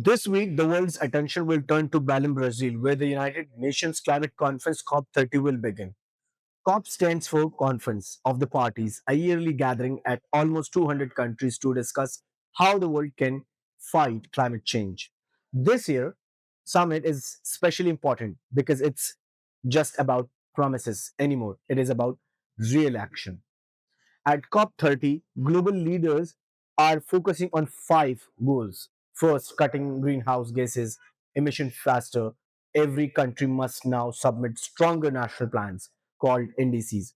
This week, the world's attention will turn to Belém, Brazil, where the United Nations Climate Conference COP30 will begin. COP stands for Conference of the Parties, a yearly gathering at almost 200 countries to discuss how the world can fight climate change. This year, summit is especially important because it's just about promises anymore. It is about real action. At COP30, global leaders are focusing on five goals. First, cutting greenhouse gases emission faster. Every country must now submit stronger national plans called indices,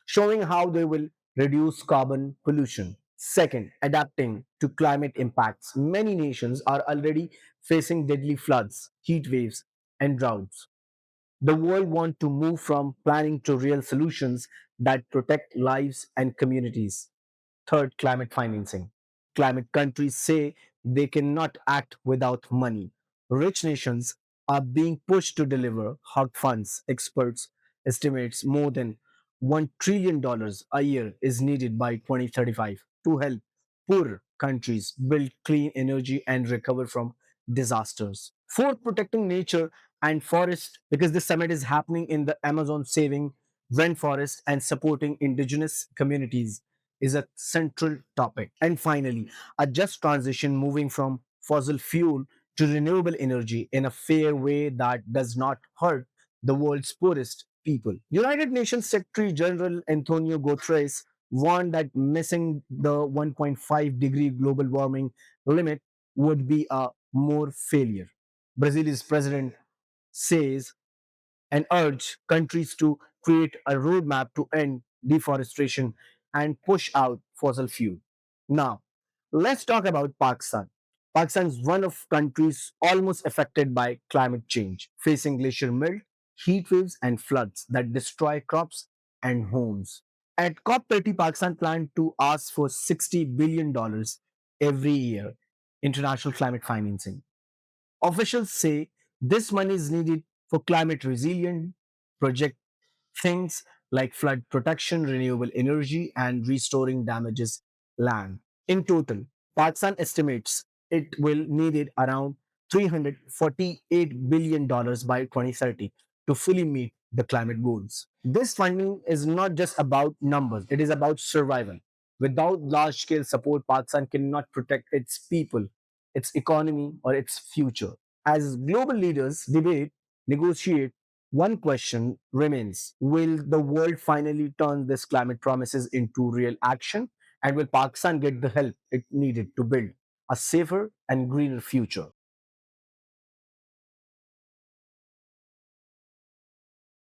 showing how they will reduce carbon pollution. Second, adapting to climate impacts. Many nations are already facing deadly floods, heat waves, and droughts. The world wants to move from planning to real solutions that protect lives and communities. Third, climate financing. Climate countries say they cannot act without money. Rich nations are being pushed to deliver hard funds. Experts estimates more than $1 trillion a year is needed by 2035 to help poor countries build clean energy and recover from disasters. Fourth, protecting nature and forest, because this summit is happening in the Amazon, saving rainforest and supporting indigenous communities is a central topic. And finally, a just transition, moving from fossil fuel to renewable energy in a fair way that does not hurt the world's poorest people. United Nations Secretary General Antonio Guterres warned that missing the 1.5-degree global warming limit would be a more failure. Brazil's president says and urge countries to create a roadmap to end deforestation and push out fossil fuel. Now, let's talk about Pakistan. Pakistan is one of countries almost affected by climate change, facing glacier melt, heat waves, and floods that destroy crops and homes. At COP30, Pakistan planned to ask for $60 billion every year international climate financing. Officials say this money is needed for climate resilient project things like flood protection, renewable energy, and restoring damages land. In total, Pakistan estimates it will need it around $348 billion by 2030 to fully meet the climate goals. This funding is not just about numbers, it is about survival. Without large scale support, Pakistan cannot protect its people, its economy, or its future. As global leaders debate, negotiate, one question remains: will the world finally turn these climate promises into real action? And will Pakistan get the help it needed to build a safer and greener future?